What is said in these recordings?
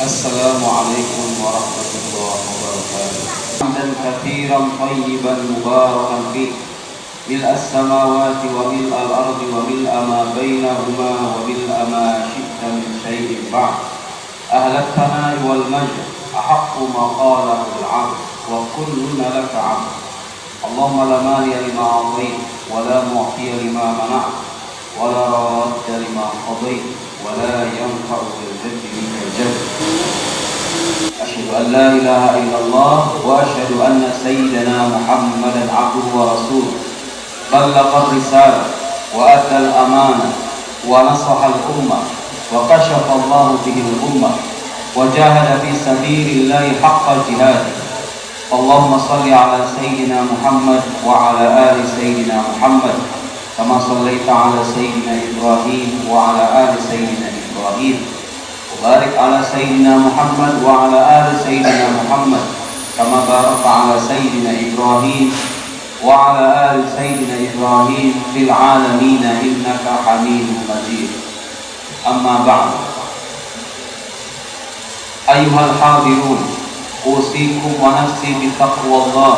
السلام عليكم ورحمة الله وبركاته. حمدا كثيرا طيبا مباركا فيه، ملء السماوات وملء الأرض وملء ما بينهما وملء ما شئت من شيء بعد. أهل الثناء والمجد أحق ما قاله العبد وكلنا لك عبد. اللهم لا مانع لما أعطيت ولا معطي لما منعت ولا راد لما قضيت ولا ينفع ذا الجد منك الجد. أشهد أن لا إله إلا الله وأشهد أن سيدنا محمدا عبده ورسوله، بلغ الرسالة وأدى الأمانة ونصح الأمة وكشف الله به الأمة وجاهد في سبيل الله حق جهاده. اللهم صل على سيدنا محمد وعلى آل سيدنا محمد كما صليت على سيدنا إبراهيم وعلى آل سيدنا إبراهيم، وبارك على سيدنا محمد وعلى آل سيدنا محمد كما باركت على سيدنا إبراهيم وعلى آل سيدنا إبراهيم في العالمين إنك حميد مجيد. أما بعد، أيها الحاضرون، أوصيكم ونفسي بتقوى الله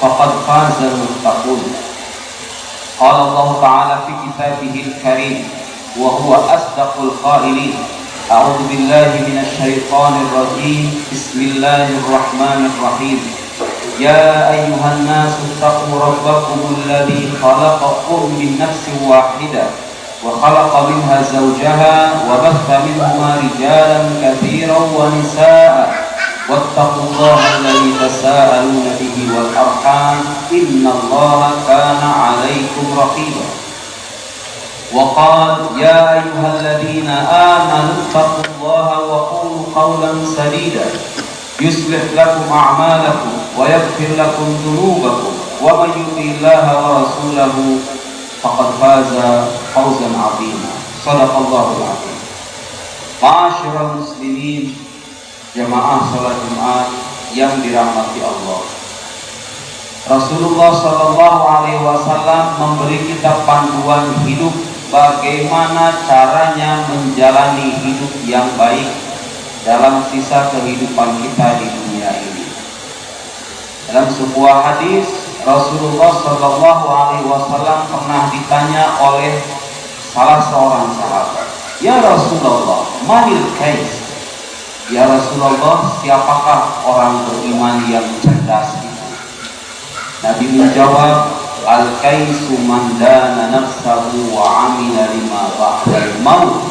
فقد فاز المتقون. قال الله تعالى في كتابه الكريم وهو أصدق القائلين: أعوذ بالله من الشيطان الرجيم، بسم الله الرحمن الرحيم. يا أيها الناس اتقوا ربكم الذي خلقكم من نفس واحدة وخلق منها زوجها وبث منهما رجالا كثيرا ونساء واتقوا الله الذي تساءلون به والأرحام إن الله كان عليكم رقيبا. وقال: يا أيها الذين آمنوا اتقوا الله وقولوا قولا سديدا يصلح لكم أعمالكم ويغفر لكم ذنوبكم ومن يطع الله ورسوله فقد فاز فوزا عظيما. صدق الله العظيم. Ma'asyiral muslimin, jamaah salat Jumat yang dirahmati Allah. Rasulullah Shallallahu Alaihi Wasallam memberi kita panduan hidup bagaimana caranya menjalani hidup yang baik dalam sisa kehidupan kita di dunia ini. Dalam sebuah hadis, Rasulullah Shallallahu Alaihi Wasallam pernah ditanya oleh salah seorang sahabat, "Ya Rasulullah, manil kais?" Ya Rasulullah, siapakah orang beriman yang cerdas itu? Nabi menjawab, "Al-kaisu man dana nafsahu wa amila lima ba'dal maut."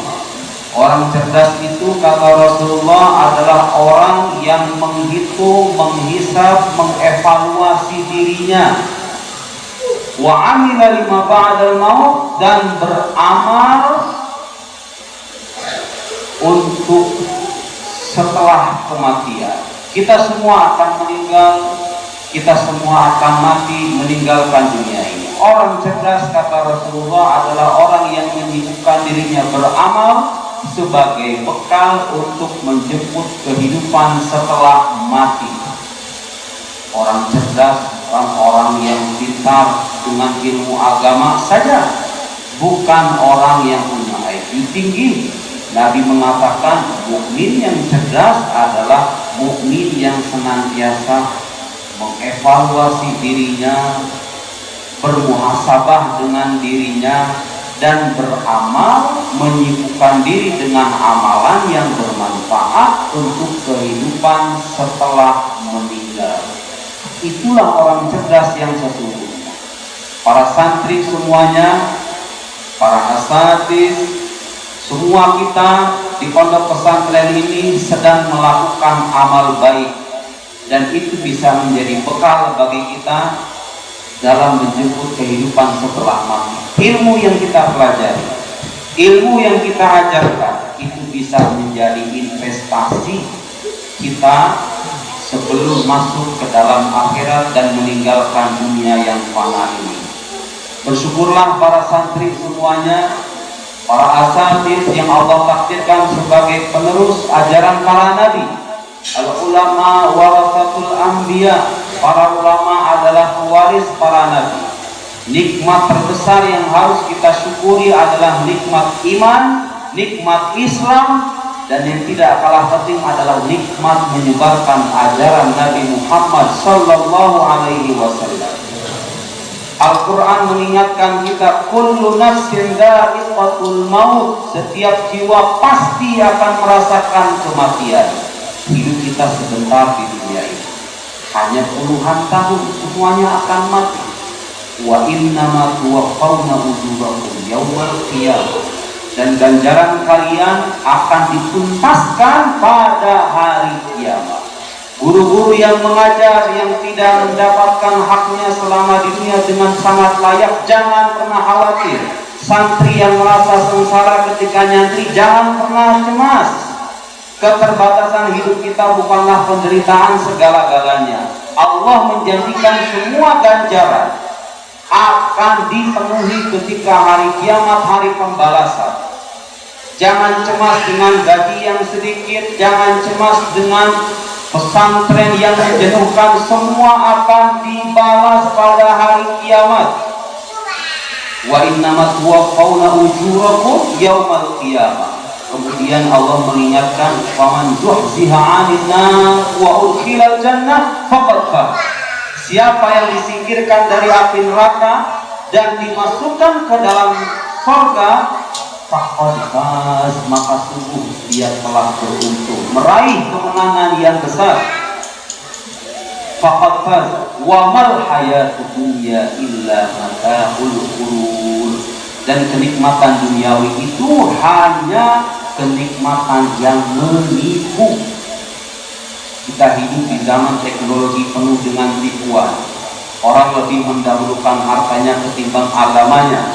Orang cerdas itu, kata Rasulullah, adalah orang yang menghitung, menghisab, mengevaluasi dirinya. Wa amila lima ba'dal maut, dan beramal untuk setelah kematian. Kita semua akan meninggal, kita semua akan mati, meninggalkan dunia ini. Orang cerdas, kata Rasulullah, adalah orang yang menyibukkan dirinya beramal sebagai bekal untuk menjemput kehidupan setelah mati. Orang cerdas, orang-orang yang pintar dengan ilmu agama saja, bukan orang yang punya IQ tinggi. Nabi mengatakan mukmin yang cerdas adalah mukmin yang senantiasa mengevaluasi dirinya, bermuhasabah dengan dirinya, dan beramal, menyibukkan diri dengan amalan yang bermanfaat untuk kehidupan setelah meninggal. Itulah orang cerdas yang sesungguhnya. Para santri semuanya, para asatidz, semua kita di pondok pesantren ini sedang melakukan amal baik, dan itu bisa menjadi bekal bagi kita dalam menjemput kehidupan setelah mati. Ilmu yang kita pelajari, ilmu yang kita ajarkan, itu bisa menjadi investasi kita sebelum masuk ke dalam akhirat dan meninggalkan dunia yang fana ini. Bersyukurlah para santri semuanya, para asatidz yang Allah takdirkan sebagai penerus ajaran para nabi. Al-ulama warasatul anbiya, para ulama adalah pewaris para nabi. Nikmat terbesar yang harus kita syukuri adalah nikmat iman, nikmat Islam, Dan yang tidak kalah penting adalah nikmat menyebarkan ajaran Nabi Muhammad sallallahu alaihi wasallam. Al-Quran mengingatkan kita, kullu nafsin dha'iqatul maut, setiap jiwa pasti akan merasakan kematian. Hidup kita sebentar di dunia ini, hanya puluhan tahun, semuanya akan mati. Wa innama tuwaffawna ujurakum yaumal qiyamah, dan ganjaran kalian akan dituntaskan pada hari kiamat. Guru-guru yang mengajar yang tidak mendapatkan haknya selama di dunia dengan sangat layak, jangan pernah khawatir. Santri yang merasa sengsara ketika nyantri, jangan pernah cemas. Keterbatasan hidup kita bukanlah penderitaan segala-galanya. Allah menjanjikan semua ganjaran akan dipenuhi ketika hari kiamat, hari pembalasan. Jangan cemas dengan gaji yang sedikit, jangan cemas dengan pesantren yang menjenuhkan, semua akan dibalas pada hari kiamat. Wa innamat tuwaffawna ujurakum yaumal qiyamah. Kemudian Allah mengingatkan, faman zuhziha 'anil nar wa udkhilal jannah faqad faz. Siapa yang disingkirkan dari api neraka dan dimasukkan ke dalam surga, faqad faz, maka sungguh dia telah beruntung, meraih kemenangan yang besar. Faqad faz wa mal hayatud dunya illa mata'ul ghurur. Dan kenikmatan duniawi itu hanya kenikmatan yang menipu. Kita hidup di zaman teknologi penuh dengan tipuan. Orang lebih mendahulukan hartanya ketimbang agamanya.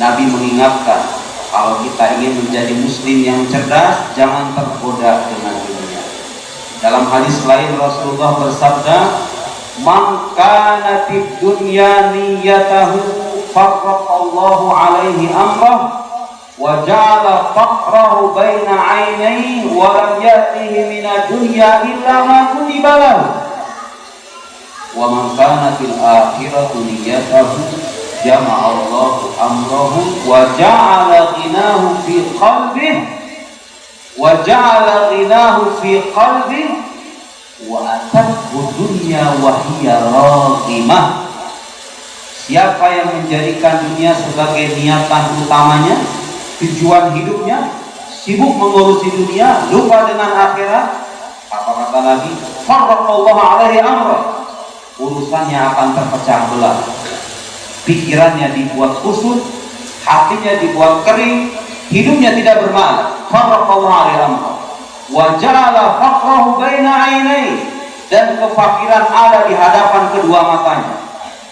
Nabi mengingatkan, kalau kita ingin menjadi muslim yang cerdas, jangan tergoda dengan dunia. Dalam hadis lain Rasulullah bersabda, man kana fid dunya niyatahu farraqallahu alaihi amrah wa ja'ala faqrahu baina 'ainayhi wa lam ya'tihi minad dunya illa ma kutiba lahu wa man kana fil akhirati niyyatuhu jama'a Allahu amrahu wa ja'ala ghinahu fi qalbihi wa atathu dunya wa hiya raghimah. Siapa yang menjadikan dunia sebagai niatan utamanya, tujuan hidupnya, sibuk mengurusi dunia, lupa dengan akhirat, apa kata Nabi? Farraqallahu alaihi amra. Urusannya akan terpecah belah. Pikirannya dibuat kusut, hatinya dibuat kering, hidupnya tidak bermakna. Farraqallahu alaihi amra. Wa ja'ala faqrahu baina 'ainayhi, dan kefakiran ada di hadapan kedua matanya.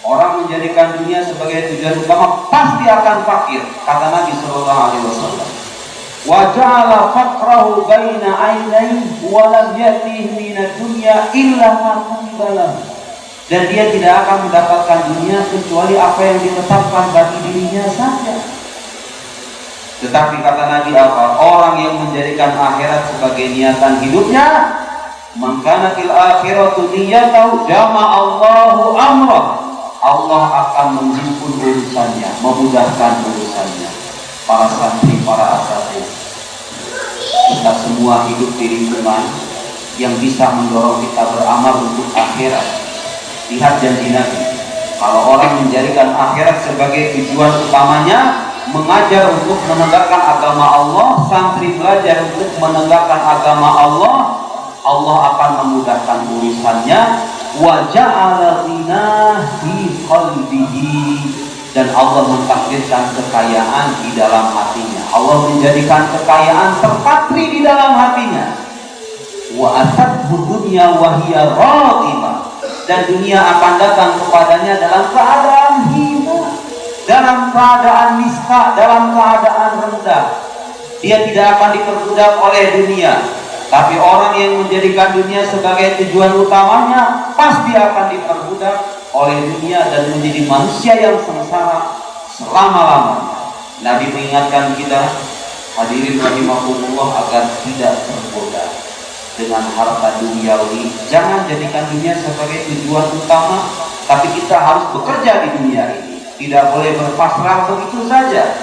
Orang menjadikan dunia sebagai tujuan utama pasti akan fakir, kata Nabi sallallahu alaihi wasallam. Wa ja'ala faqrahu baina 'ainayhi wa lam ya'tihi minad dunya illa ma kutiba lahu. Dan dia tidak akan mendapatkan dunia kecuali apa yang ditetapkan bagi dirinya saja. Tetapi kata Nabi apa? Orang yang menjadikan akhirat sebagai niatan hidupnya, man kana fil akhirati niyyatuhu jama'allahu amrah. Allah akan menghimpun urusannya, memudahkan urusannya. Para santri, para asatidz, kita semua hidup di lingkungan yang bisa mendorong kita beramal untuk akhirat. Lihat janji Nabi, kalau orang menjadikan akhirat sebagai tujuan utamanya, mengajar untuk menegakkan agama Allah, santri belajar untuk menegakkan agama Allah, Allah akan memudahkan urusannya. Wa ja'ala ghinah fi qalbihi, dan Allah mentakdirkan kekayaan di dalam hatinya. Allah menjadikan kekayaan terpatri di dalam hatinya. Wa atathu dunya wa hiya raghimah, dan dunia akan datang kepadanya dalam keadaan hina, dalam keadaan nista, dalam keadaan rendah. Dia tidak akan diperbudak oleh dunia. Tapi orang yang menjadikan dunia sebagai tujuan utamanya pasti akan diperbudak oleh dunia dan menjadi manusia yang sengsara selama-lamanya. Nabi mengingatkan kita, hadirin rahimakumullah, agar tidak tergoda dengan harta duniawi. Jangan jadikan dunia sebagai tujuan utama, tapi kita harus bekerja di dunia ini. Tidak boleh berpasrah begitu saja.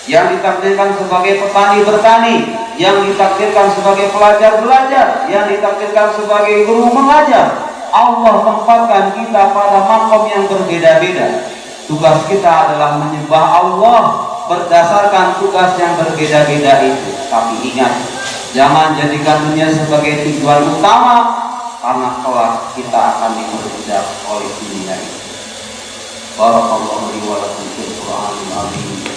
Yang ditakdirkan sebagai petani bertani, yang ditakdirkan sebagai pelajar belajar, yang ditakdirkan sebagai guru mengajar. Allah tempatkan kita pada makom yang berbeda-beda. Tugas kita adalah menyembah Allah berdasarkan tugas yang berbeda-beda itu. Tapi ingat, jangan jadikan dunia sebagai tujuan utama, karena kelak kita akan diperbudak oleh dunia itu. Barakallahu li wa lakum fil Qur'anil azim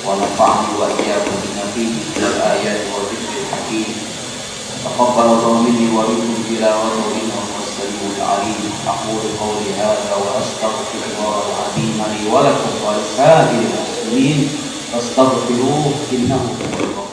wa nafa'ani wa iyyakum bima fihi minal ayati wa dzikril hakim. Taqabbalallahu minni wa minkum tilawatahu innahu was-sami'ul 'alim. Aqulu qawli hadza wa astaghfirullahal 'azim li wa lakum wa lisa'iril muslimin fastaghfiruhu innahu huwal